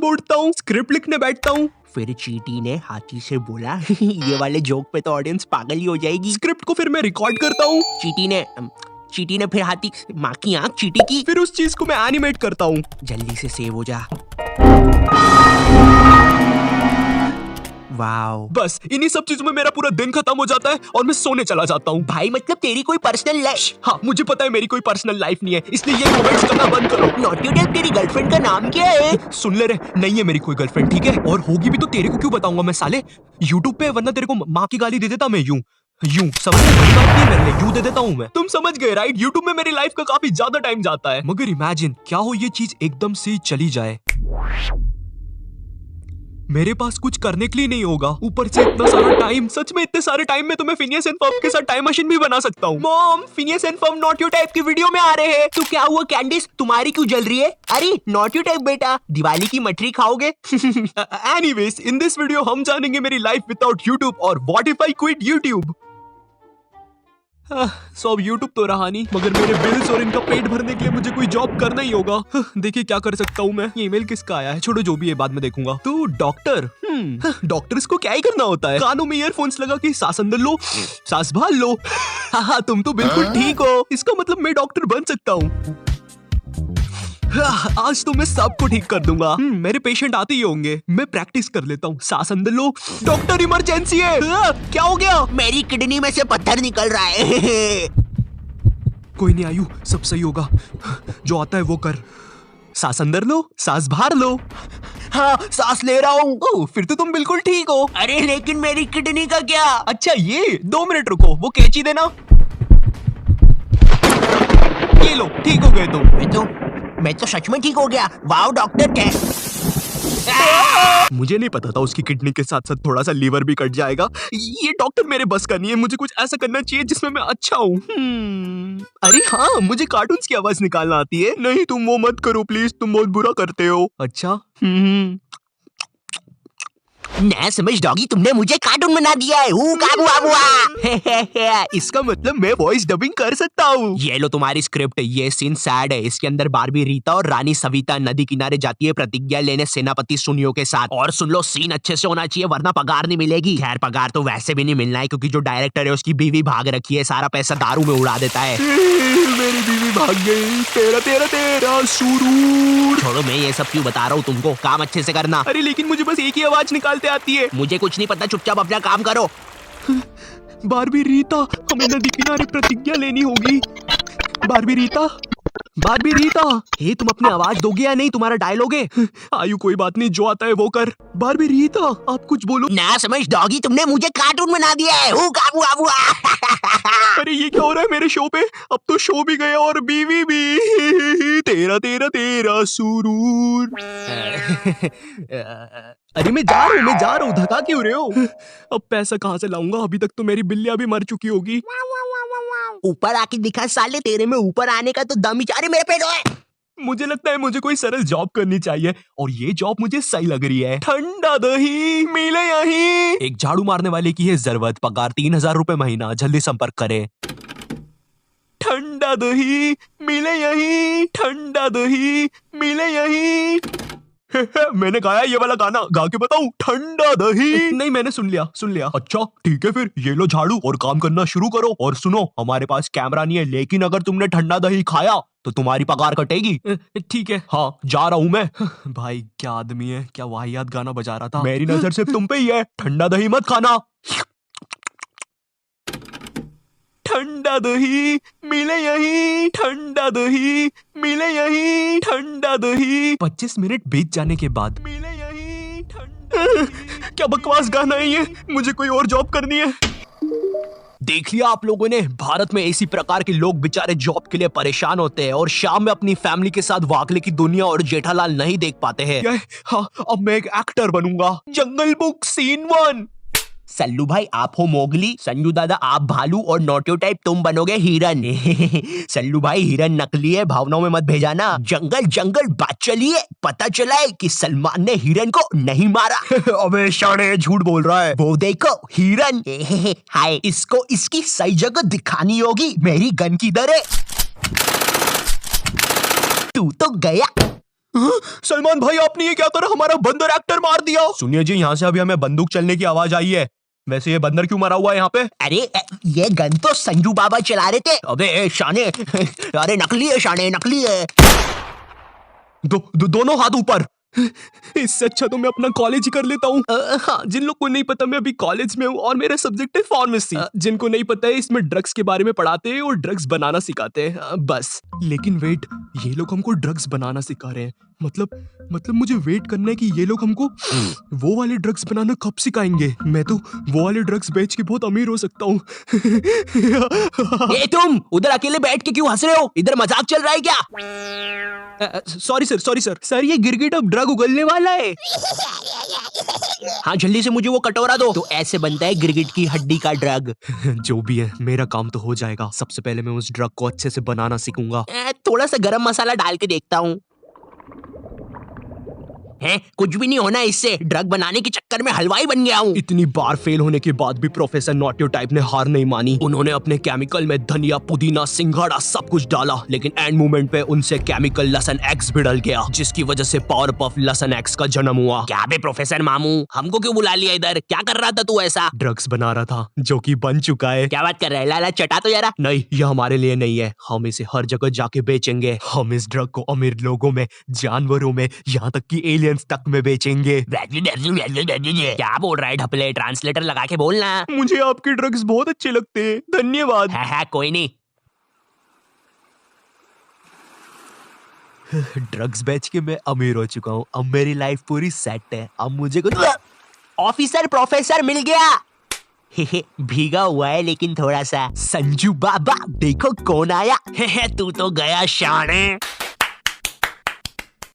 उठता हूँ, स्क्रिप्ट लिखने बैठता हूँ। फिर चीटी ने हाथी से बोला ये वाले जोक पे तो ऑडियंस पागल ही हो जाएगी। स्क्रिप्ट को फिर मैं रिकॉर्ड करता हूँ। चीटी ने फिर हाथी माँ की आँख चीटी की। फिर उस चीज को मैं एनिमेट करता हूँ। जल्दी से सेव हो जा। वाओ, बस इन्हीं सब चीजों में मेरा पूरा दिन खत्म हो जाता है और मैं सोने चला जाता हूँ। भाई मतलब तेरी कोई पर्सनल लाइफ? हाँ, मुझे पता है मेरी कोई पर्सनल लाइफ नहीं है, इसलिए ये कमेंट्स करना बंद करो। नॉटी टाइप, तेरी गर्लफ्रेंड का नाम क्या है? सुन ले रे, नहीं है मेरी कोई गर्लफ्रेंड, ठीक है? और होगी भी तो तेरे को क्यों बताऊंगा मैं साले? यूट्यूब पे, वरना तेरे को माँ की गाली दे देता मैं यूं समझ नहीं मेरे लिए यूं दे देता हूँ मैं। तुम समझ गए राइट? यूट्यूब में मेरी लाइफ का काफी ज्यादा टाइम जाता है। मगर इमेजिन क्या हो ये चीज एकदम से चली जाए, मेरे पास कुछ करने के लिए नहीं होगा, ऊपर से इतना सारा टाइम। सच में इतने सारे टाइम में तो मैं फिनियस एंड फर्ब के साथ टाइम मशीन भी बना सकता हूँ। Mom, Phineas and Ferb not your type की वीडियो में आ रहे हैं। तो क्या हुआ कैंडिस, तुम्हारी क्यों जल रही है? अरे नॉट योर टाइप बेटा, दिवाली की मठरी खाओगे? एनीवेज, इन दिस वीडियो हम जानेंगे मेरी लाइफ विदाउट यूट्यूब और what if I quit YouTube. So अब यूट्यूब तो रहा नहीं, मगर मेरे बिल्स और इनका पेट भरने के लिए मुझे कोई जॉब करना ही होगा। देखिए क्या कर सकता हूँ मैं। ये ईमेल किसका आया है? छोड़ो, जो भी है बाद में देखूंगा। तो डॉक्टर, डॉक्टर्स को क्या ही करना होता है? कानों में ईयरफोन्स लगा के सांस अंदर लो, सांस बाहर लो। हाँ, तुम तो बिल्कुल ठीक हो। इसका मतलब मैं डॉक्टर बन सकता हूँ। आज तो मैं सबको ठीक कर दूंगा। मेरे पेशेंट आते ही होंगे, मैं प्रैक्टिस कर लेता हूँ। सांस अंदर लो। डॉक्टर, इमरजेंसी है। क्या हो गया? मेरी किडनी में से पत्थर निकल रहा है। कोई नहीं आयु, सब सही होगा। जो आता है वो कर। सांस अंदर लो, सांस बाहर लो। हाँ, सांस ले रहा हूँ। फिर तो तुम बिल्कुल ठीक हो। अरे लेकिन मेरी किडनी का क्या? अच्छा ये, 2 मिनट रुको, वो कैंची देना। ये लो, ठीक हो गए तुम। मैं तो सच में ठीक हो गया। वाओ डॉक्टर, क्या? मुझे नहीं पता था उसकी किडनी के साथ साथ थोड़ा सा लीवर भी कट जाएगा। ये डॉक्टर मेरे बस का नहीं है। मुझे कुछ ऐसा करना चाहिए जिसमें मैं अच्छा हूँ। अरे हाँ, मुझे कार्टून्स की आवाज निकालना आती है। नहीं, तुम वो मत करो प्लीज, तुम बहुत बुरा करते हो। अच्छा, ना समझ डॉगी, तुमने मुझे कार्टून बना दिया है। इसका मतलब मैं वॉइस डबिंग कर सकता हूँ। ये लो तुम्हारी स्क्रिप्ट। ये सीन सैड है। इसके अंदर बारबी रीता और रानी सविता नदी किनारे जाती है प्रतिज्ञा लेने सेनापति सुनियो के साथ। और सुन लो, सीन अच्छे से होना चाहिए वरना पगार नहीं मिलेगी। खैर, पगार तो वैसे भी नहीं मिलना है क्योंकि जो डायरेक्टर है उसकी बीवी भाग रखी है, सारा पैसा दारू में उड़ा देता है। मेरी बीवी भाग गई। तेरा तेरा तेरा सुरूर। छोड़ो, मैं ये सब क्यों बता रहा हूँ तुमको, काम अच्छे से करना। अरे लेकिन मुझे बस एक ही आवाज निकालते आती है। मुझे कुछ नहीं पता, चुपचाप अपना काम करो। बारबी रीता, हमें नदी किनारे प्रतिज्ञा लेनी होगी। बारबी रीता, बारबी रीता, हे तुम अपनी आवाज दोगे या नहीं? तुम्हारा डायलॉग है। आयु कोई बात नहीं, जो आता है वो कर। बारबी रीता, आप कुछ बोलो। ना समझ डॉगी, तुमने मुझे कार्टून बना दिया है। अरे ये क्या हो रहा है मेरे शो पे? अब तो शो भी गया और बीवी भी। तेरा तेरा तेरा सुरूर। अरे मैं जा रहा हूँ, धका क्यों रहे हो? अब पैसा कहाँ से लाऊंगा? अभी तक तो मेरी बिल्लियाँ भी मर चुकी होगी। ऊपर आके दिखा साले, तेरे में ऊपर आने का तो दम ही। अरे मेरे पेट है। मुझे लगता है मुझे कोई सरल जॉब करनी चाहिए और ये जॉब मुझे सही लग रही है। ठंडा दही मिले यहीं। एक झाड़ू मारने वाले की है जरूरत, पगार 3000 रुपए महीना, जल्दी संपर्क करें। ठंडा दही मिले यहीं, ठंडा दही मिले यहीं। मैंने गाया ये वाला गाना, गा के बताऊं? ठंडा दही। नहीं, मैंने सुन लिया। अच्छा ठीक है, फिर ये लो झाड़ू और काम करना शुरू करो। और सुनो, हमारे पास कैमरा नहीं है, लेकिन अगर तुमने ठंडा दही खाया तो तुम्हारी पगार कटेगी। ठीक है, हाँ जा रहा हूँ मैं। भाई क्या आदमी है, क्या वाहियात गाना बजा रहा था। मेरी नजर सिर्फ तुम पे ही है। ठंडा दही मत खाना। ठंडा दही मिले यहीं, ठंडा दही मिले यहीं, ठंडा दही। 25 मिनट बीत जाने के बाद मिले यहीं ठंडा। क्या बकवास गाना है ये? मुझे कोई और जॉब करनी है। देख लिया आप लोगों ने, भारत में इसी प्रकार के लोग बेचारे जॉब के लिए परेशान होते हैं और शाम में अपनी फैमिली के साथ वाकले की दुनिया और जेठालाल नहीं देख पाते हैं। हाँ, अब मैं एक एक्टर बनूंगा। जंगल बुक सीन 1। सल्लू भाई आप हो मोगली, संजू दादा आप भालू और नोटियो टाइप तुम बनोगे हिरन। सल्लू भाई हिरन नकली है, भावनाओं में मत भेजाना। जंगल बात चलिए, पता चला है कि सलमान ने हिरन को नहीं मारा। अबे शाणे, झूठ बोल रहा है। वो देखो हिरन। हाय, इसको इसकी सही जगह दिखानी होगी। मेरी गन किधर है? तू तो गया। सलमान भाई आपने ये क्या करा, हमारा बंदर एक्टर मार दिया। सुनिए जी, यहाँ से अभी हमें बंदूक चलने की आवाज आई है। वैसे ये बंदर क्यों मरा हुआ है यहाँ पे? अरे ये गन तो संजू बाबा चला रहे थे। अबे शाने, अरे नकली है शाने, नकली है। दोनों हाथ ऊपर। इससे अच्छा तो मैं अपना कॉलेज ही कर लेता हूँ। हाँ, जिन लोग को नहीं पता मैं अभी कॉलेज में हूँ और मेरा सब्जेक्ट है फार्मेसी। जिनको नहीं पता है इसमें ड्रग्स के बारे में पढ़ाते हैं और ड्रग्स बनाना सिखाते हैं बस। लेकिन वेट, ये लोग हमको ड्रग्स बनाना सिखा रहे हैं, मतलब मुझे वेट करना है कि ये लोग हमको वो वाले ड्रग्स बनाना कब सिखाएंगे। मैं तो वो वाले ड्रग्स बेच के बहुत अमीर हो सकता हूँ। ए तुम उधर अकेले बैठ के क्यों हंस रहे हो? इधर मजाक चल रहा है क्या? सॉरी सर, ये गिरगिट अब ड्रग उगलने वाला है। हाँ जल्दी से मुझे वो कटोरा दो। तो ऐसे बनता है गिरगिट की हड्डी का ड्रग। जो भी है, मेरा काम तो हो जाएगा। सबसे पहले मैं उस ड्रग को अच्छे से बनाना सीखूंगा। थोड़ा सा गरम मसाला डाल के देखता हूँ। है कुछ भी नहीं होना इससे, ड्रग बनाने के चक्कर में हलवाई बन गया हूँ। इतनी बार फेल होने के बाद भी प्रोफेसर नॉट योर टाइप ने हार नहीं मानी। उन्होंने अपने केमिकल में धनिया, पुदीना, सिंघाड़ा सब कुछ डाला, लेकिन एंड मोमेंट पे उनसे केमिकल लसन एक्स भी डल गया, जिसकी वजह से पावर पफ लसन एक्स का जन्म हुआ। क्या बे प्रोफेसर मामू, हमको क्यों बुला लिया इधर? क्या कर रहा था तू ऐसा? ड्रग्स बना रहा था, जो कि बन चुका है। क्या बात कर रहा है? लाला चटा तो यारा। नहीं, ये हमारे लिए नहीं है। हम इसे हर जगह जाके बेचेंगे। हम इस ड्रग को अमीर लोगों में, जानवरों में, यहाँ तक कि एलियंस तक में बेचेंगे। क्या बोल रहा है ढपले? ट्रांसलेटर लगा के बोलना। मुझे आपके ड्रग्स बहुत अच्छे लगते हैं, धन्यवाद। है कोई नहीं। ड्रग्स बेच के मैं अमीर हो चुका हूँ। अब मेरी लाइफ पूरी सेट है। अब मुझे कुछ ऑफिसर प्रोफेसर मिल गया। भीगा हुआ है लेकिन थोड़ा सा। संजू बाबा देखो कौन आया। तू तो गया शाने।